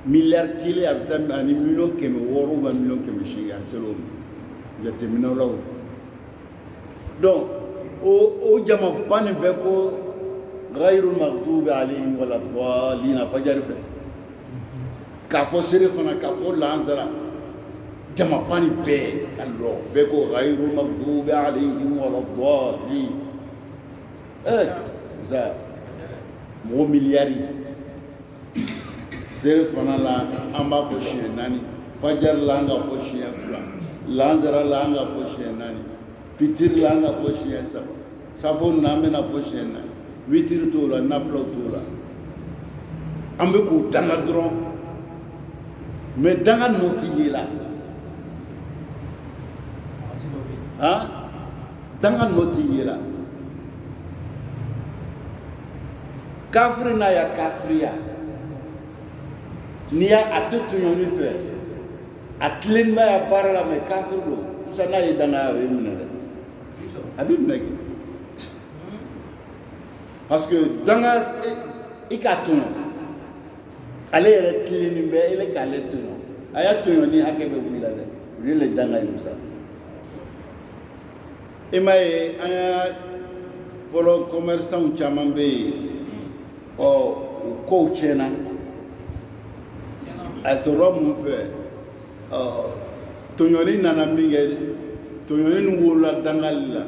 miliyari 1 a bɛ taa ani miliyɔn 600 ou miliyɔn 800 a sera o ma jateminɛw la o donc o jamaba nin bɛɛ ko ghayrul maghdubi alayhim wala ddallin fajari fɛ k'a fɔ sere fana k'a fɔ lansara jamaba nin bɛɛ ka lɔ bɛɛ ko ghayrul maghdubi alayhim wala ddallin musa mɔgɔ miliyari sere fana la an b'a fɔ siɲɛ 4 fajari la an ka fɔ siɲɛ 2 lansara la an ka fɔ siɲɛ 4 fitiri la an ka fɔ siɲɛ 3 safo na an bɛna fɔ siɲɛ 4 witiri t'o la nafilaw t'o la an bɛ k'o danga dɔrɔn mais danga nɔ tɛ ye la danga nɔ tɛ ye la kafiri n'a ya kafiriya n'i y'a a tɛ tɔɲɔni fɛ a tilenba ya baara la mais kafiri don musa n'a ye dangaya a bɛ minɛ dɛ a bɛ minɛ kɛ parce que danga i k'a tɔɲɔ ale yɛrɛ tilennen bɛ ele k'ale tɔɲɔ a y'a tɔɲɔ ni hakɛ bɛ wuli la dɛ o ye le danga ye musa i m'a ye an y'a fɔlɔ commerçants caman bɛ yen o kow tiɲɛna a sɔrɔ mun fɛ tɔɲɔli nana min kɛ tɔɲɔli nin wolola dangali la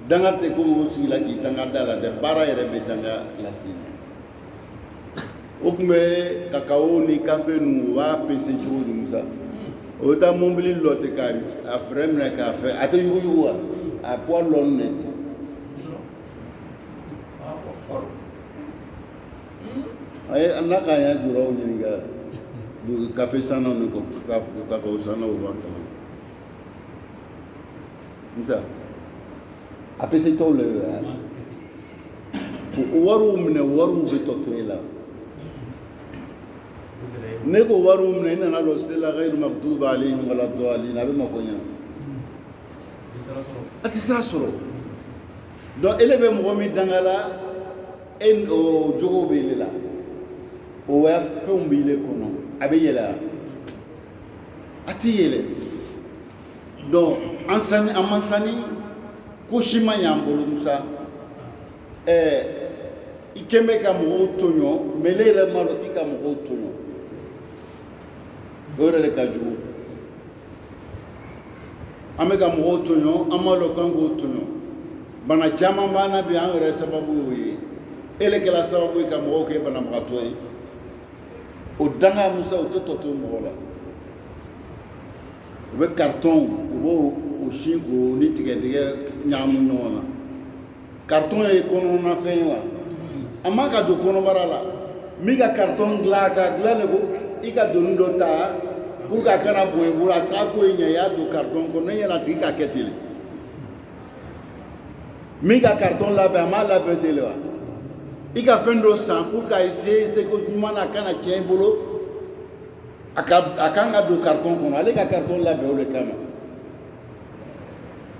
danga tɛ komi o sigila k'i danga da la dɛ baara yɛrɛ bɛ danga lase o tun bɛ kakao ni kafe ninnu o b'a pese cogo di musa o bɛ taa mobili lɔ ten k'a fɛrɛ minɛ k'a fɛ a tɛ yuguyugu wa a poids lɔni de ten n'a ka ɲɛ jɔra o ɲininka kafe sannaw ni kakao sannaw b'a kama musa a pese tɔw le o wariw minɛ wariw bɛ tɔ to e la ne ko wariw minɛ i nana lɔ sela ghayril maghdubi alayhim wala ddallin a bɛ mako ɲɛ a tɛ sira sɔrɔ donc ele bɛ mɔgɔ min danga la o jogow bɛ ele la o fɛnw bɛ ele kɔnɔ a bɛ yɛlɛ a tɛ yɛlɛ donc an man sani ko si ma y'an bolo musa i kɛn bɛ ka mɔgɔw tɔɲɔ mais ne yɛrɛ ma dɔn k'i ka mɔgɔw tɔɲɔ o yɛrɛ de ka jugu an bɛ ka mɔgɔw tɔɲɔ an ma dɔn k'an k'o tɔɲɔ bana caman b'an na bi an yɛrɛ sababu y'o ye ele kɛra sababu ye ka mɔgɔw kɛ banabagatɔ ye o danga musa o tɛ tɔ to mɔgɔ la u bɛ carton u b'o sin k'o ni tigɛtigɛ ɲagamu ɲɔgɔn na carton ye kɔnɔna fɛn ye wa a man ka don kɔnɔbara la min ka carton dilan ka dilan de ko i ka doni dɔ ta pour que a kana bɔn i bolo a k'a ko ye ɲɛ i y'a don carton kɔnɔ ne ɲɛna a tigi ka kɛ ten min ka carton labɛn a m'a labɛn ten wa i ka fɛn dɔ san pour que a essayer seko ɲuman na a kana tiɲɛ i bolo a kan ka don carton kɔnɔ ale ka carton labɛn o de kama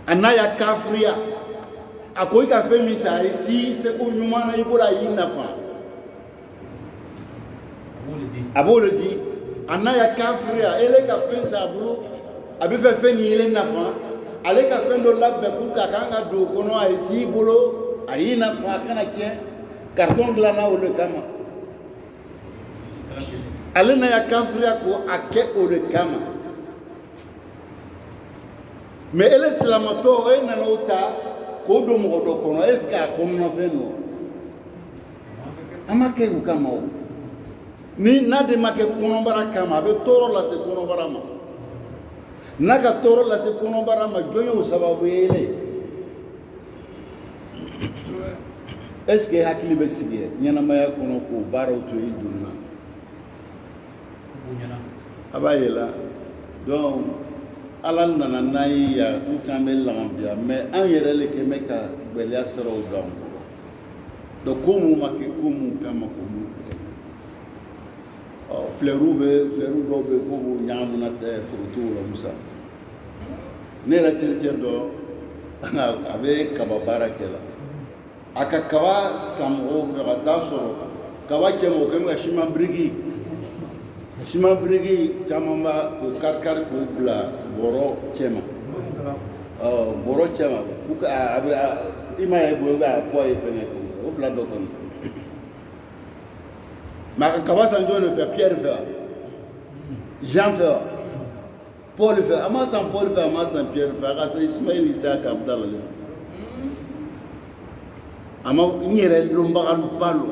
a n'a ya kafiriya a ko i ka fɛn min san a essayer seko ɲuman na i bolo a y'i nafa a b'o de di a n'a ya kafiriya ele ka fɛn san a bolo a bɛ fɛ fɛn nin ele nafa ale ka fɛn dɔ labɛn pour que a kan ka don o kɔnɔ a essayer i bolo a y'i nafa a kana tiɲɛ carton dilanna o de kama ale n'a ya kafiriya ko a kɛ o de kama mais ele silamatɔ e nana o ta k'o don mɔgɔ dɔ kɔnɔ est ce que a kɔnɔna fɛn don ama kɛ u kama o ni n'a de ma kɛ kɔnɔbara kama a bɛ tɔɔrɔ lase kɔnɔbara ma n'a ka tɔɔrɔ lase kɔnɔbara ma jɔn ye o sababu ye est-ce que hakili bɛ sigi ɲɛnamaya kɔnɔ k'o baaraw to i dunna a b'a ye la donc ala nana n'a ye yan k'u kan bɛ laganbiya mais an yɛrɛ le kɛ bɛ ka gwɛlɛya siraw don an kɔrɔ donc ko mun ma kɛ ko mun kama k'olu kɛ fleurs dɔw bɛ yen k'olu ɲagamina tɛ forotigiw la Musa ne yɛrɛ terikɛ dɔ a bɛ kaba baara kɛ la a ka kaba san mɔgɔw fɛ ka taa sɔrɔ kaba cɛ ma o kɛ bɛ ka siman biriki caman b'a o kari k'o bila bɔrɔ cɛ ma bɔrɔ cɛ ma a bɛ i ma ye bolo k'a poids ye fɛngɛ o fila dɔ kɔni mais a ka kaba san jɔn de fɛ Pierre fɛ wa Jean fɛ wa Paul fɛ a ma san Paul fɛ a ma san Pierre fɛ a ka san Ismaël Isaac Abdala le fɛ a ma n yɛrɛ lɔnbagaba lɔ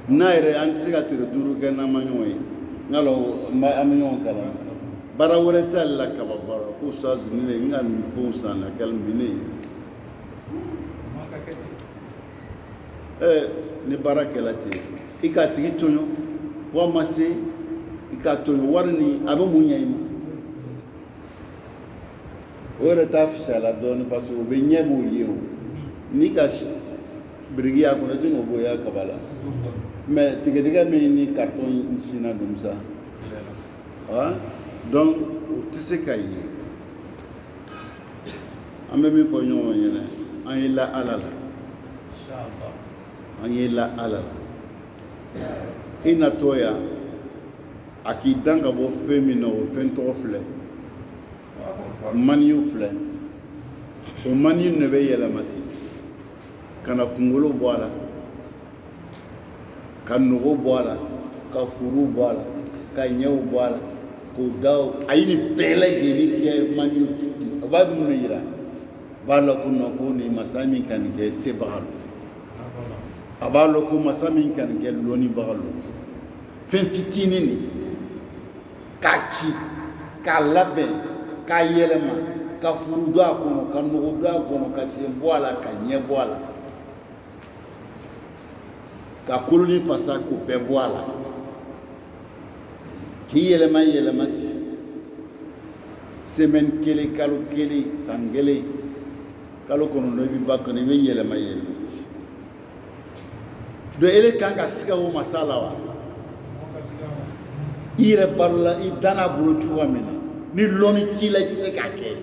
n'a yɛrɛ an tɛ se ka tile 5 kɛ n'an ma ɲɔgɔn ye n y'a dɔn an bɛ ɲɔgɔn kalan baara wɛrɛ t'ale la kaba baara ko saz ni ne n ka nin fɛnw san na kɛlɛ bi ne ye ni baara kɛla ten i k'a tigi tɔɲɔ wa ma se i k'a tɔɲɔ wari ni a bɛ mun ɲɛ i ma o yɛrɛ t'a fisaya dɔɔnin parce que o bɛ ɲɛ b'o ye o n'i ka biriki y'a kɔnɔ i tɛ n'o bɔ i ka kaba la mais tigɛtigɛ min ni carton sina don sa donc o tɛ se ka ye an bɛ min fɔ ɲɔgɔn ɲɛna an ye la ala la an ye la ala la i natɔ yan a k'i dan ka bɔ fɛn min na o fɛn tɔgɔ filɛ maniyu filɛ o maniyu de bɛ yɛlɛma ten ka na kunkolo bɔ a la ka nogo bɔ a la ka furu bɔ a la ka ɲɛw bɔ a la k'o da a ye nin bɛɛ lajɛlen kɛ maniyu a b'a mun de yira a b'a lɔn ko non ko nin masa min ka nin kɛ sebaga don a b'a lɔn ko masa min ka nin kɛ lɔnnibaga don fɛn fitinin nin k'a ci k'a labɛn k'a yɛlɛma ka furu don a kɔnɔ ka nogo don a kɔnɔ ka sen bɔ a la ka ɲɛ bɔ a la ka koloni fasa k'o bɛɛ bɔ a la k'i yɛlɛma ten semaine kelen kalo kelen san kelen kalo kɔnɔntɔn i bɛ ba kɔnɔ i bɛ yɛlɛma ten donc ele kan ka siga o masa la wa i yɛrɛ balola i danna a bolo cogoya min na ni lɔnni t'i la i tɛ se k'a kɛ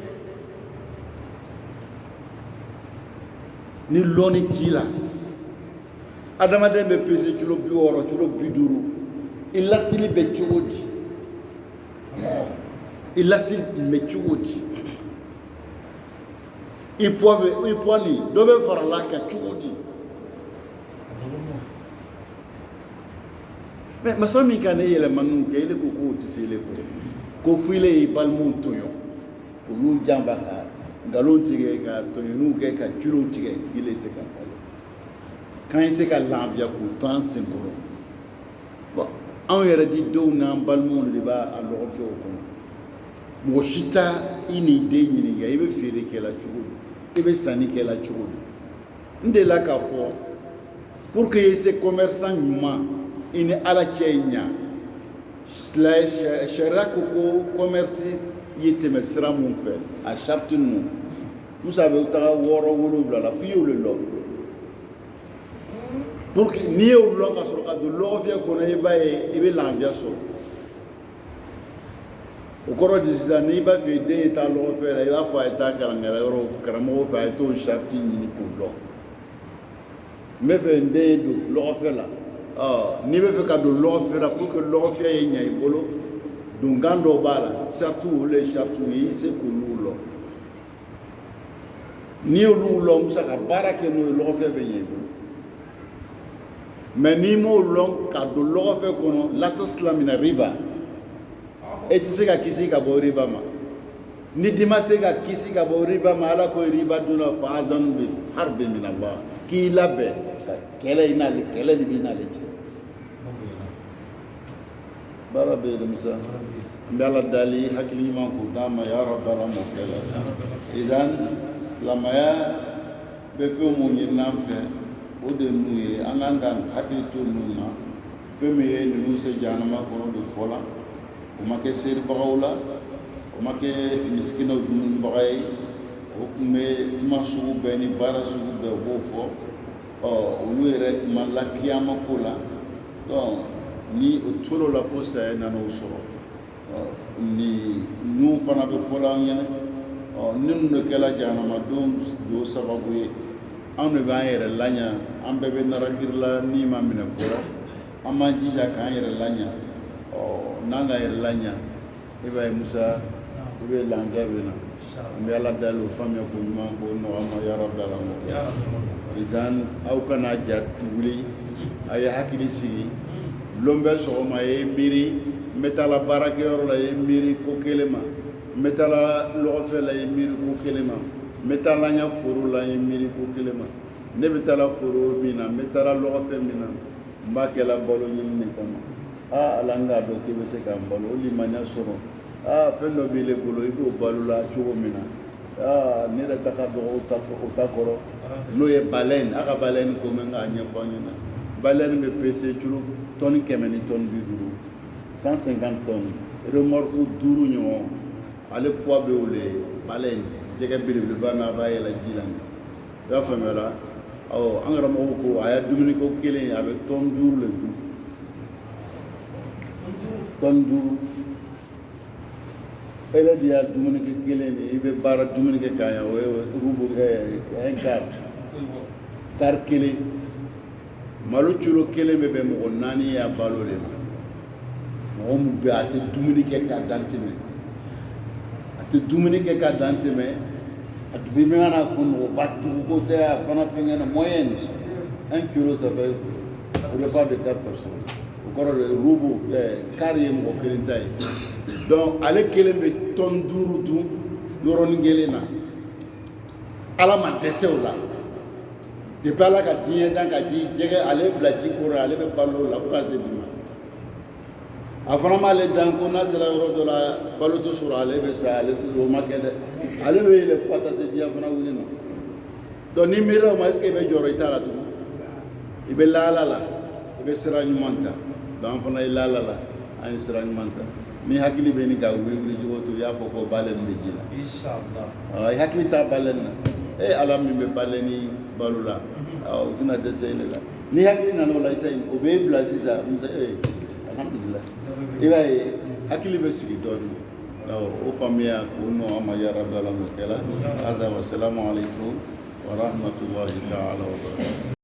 ni lɔnni t'i la adamaden bɛ pese kilo 60 kilo 50 i lasili bɛ cogo di i lasili bɛ cogo di i poids nin dɔ bɛ fara la kan cogo di mais masa min ka ne yɛlɛmaniw kɛ ele ko k'o tɛ se ele kɔrɔ ko fo ele y'i balimaw tɔɲɔ olu janfa ka nkalon tigɛ ka tɔɲɔniw kɛ ka tulow tigɛ ele se ka balo k'an ye se ka lafiya k'o to an senkɔrɔ bon anw yɛrɛ di denw n'an balimaw de b'a lɔgɔfɛ o kɔnɔ mɔgɔ si t'a i n'i den ɲininka i bɛ feere kɛla cogo di i bɛ sanni kɛla cogo di n delila k'a fɔ pour que i se commerçant ɲuman i ni ala cɛ ɲa sariya ko ko commerce ye tɛmɛ sira mun fɛ a charte ninnu musa bɛ taga 6 7 la f'i y'olu lɔ pour que n'i y'olu lɔ ka sɔrɔ ka don lɔgɔfiyɛ kɔnɔ i b'a ye i bɛ lafiya sɔrɔ o kɔrɔ de sisan n'i b'a fɛ den ye taa lɔgɔfiyɛ la i b'a fɔ a ye taa kalankɛyɔrɔ karamɔgɔ fɛ a ye t'o charte ɲini k'o dɔn n bɛ fɛ n den ye don lɔgɔfiyɛ la n'i bɛ fɛ ka don lɔgɔfiyɛ la pour que lɔgɔfiyɛ ye ɲɛ i bolo donkan dɔw b'a la charte olu ye charte ye i se k'olu lɔ n'i y'olu lɔ musa ka baara kɛ n'o ye lɔgɔfiyɛ bɛ ɲɛ i bolo mais n'i m'o lɔn ka don lɔgɔfiyɛ kɔnɔ latasila mina riba e tɛ se ka kisi ka bɔ riba ma ni di ma se ka kisi ka bɔ riba ma ala ko riba donna fa azanu bi harbi min Allah k'i labɛn kɛlɛ in'ale kɛlɛ de b'i n'ale cɛ baara bɛ yen musa n bɛ ala dali hakili ɲuman k'o d'a ma ya rabbi ala m'o kɛ la idan silamɛya bɛ fɛn mun ɲini an fɛ o de ye ninnu ye an kan ka hakili to ninnu na fɛn min ye ninnu se jahanama kɔnɔ de fɔ la o ma kɛ seeribagaw la o ma kɛ misikinaw dumunibaga ye o tun bɛ kuma sugu bɛɛ ni baara sugu bɛɛ o b'o fɔ olu yɛrɛ tuma la kiyama ko la ni o tor'o la fo saya nana o sɔrɔ ni ninnu fana bɛ fɔla an ɲɛna ni ninnu de kɛla jahanamadenw don sababu ye anw de b'an yɛrɛ laɲa an bɛɛ bɛ narakiri la ni ma minɛ fɔlɔ an b'an jija k'an yɛrɛ laɲa n'an k'an yɛrɛ laɲa i b'a ye musa i bɛ lafiya bɛ na n bɛ ala dali o faamuya ko ɲuman ko nɔgɔya ma ya rabbi ala m'o kɛ idan aw kana ja wuli a ye hakili sigi lon bɛ sɔgɔma a ye miiri n bɛ taa la baarakɛyɔrɔ la a ye miiri ko kelen ma n bɛ taa la lɔgɔfɛ la a ye miiri ko kelen ma n bɛ taa la n ka foro la a ye miiri ko kelen ma ne bɛ taa la foro min na n bɛ taa la lɔgɔfɛ min na n b'a kɛ la balo ɲini de kama ala n k'a dɔn k'i bɛ se k'an balo o limaniya sɔrɔ fɛn dɔ b'i le bolo i b'o balo la cogo min na ne yɛrɛ ta ka dɔgɔ o ta kɔrɔ n'o ye balɛni a ka balɛni ko mɛn k'a ɲɛfɔ an ɲɛna balɛni bɛ pese turu tɔni 100 ni tɔni 50 150 tonnes remorque 5 ɲɔgɔn ale poids bɛ o le balɛni jɛgɛ belebeleba min a b'a yɛlɛ ji la i y'a faamuya la an karamɔgɔw ko a ye dumuni ko kelen a bɛ tɔni 5 le dun tɔni 5 e yɛrɛ de y'a dumuni kɛ kelen de i bɛ baara dumuni kɛ k'a ɲɛ o ye rubu un quart kelen malo kilo kelen bɛ bɛn mɔgɔ 4 ye a balo de ma mɔgɔ min bɛ a tɛ dumuni kɛ k'a dan tɛmɛ a tɛ dumuni kɛ k'a dan tɛmɛ a dubi min kana ko nɔgɔba jugu ko tɛ a fana fɛngɛ na moyenne 1 kilo ça fait au repas de 4 personnes o kɔrɔ de rubu quart ye mɔgɔ kelen ta ye donc ale kelen bɛ tɔni 5 dun yɔrɔnin kelen na ala ma dɛsɛ o la depuis ala ka diɲɛ dan ka ji jɛgɛ ale bila ji kɔrɔ ale bɛ balo o la fo ka se bi ma a fana m'ale dan ko n'a sera yɔrɔ dɔ la balo tɛ sɔrɔ ale bɛ sa ale o ma kɛ dɛ ale bɛ yɛlɛ fo ka taa se diɲɛ fana wuli ma donc ni miirila o ma est ce que i bɛ jɔrɔ i t'a la tugun i bɛ laala la i bɛ sira ɲuman ta donc an fana ye laala la an ye sira ɲuman ta ni hakili bɛ ni ka wuli cogo to i y'a fɔ ko balɛni bɛ ji la i hakili t'a balɛni na ala min bɛ balɛni balo la o tɛna dɛsɛ e la ni hakili nana o la sisan o b'e bila sisan alhamdulilayi i b'a ye hakili bɛ sigi dɔɔnin o faamuya k'o nɔ an ma ya rabbi ala m'o kɛ la hada wa salamu alaikum wa rahmatullahi ta'ala wa barakatuh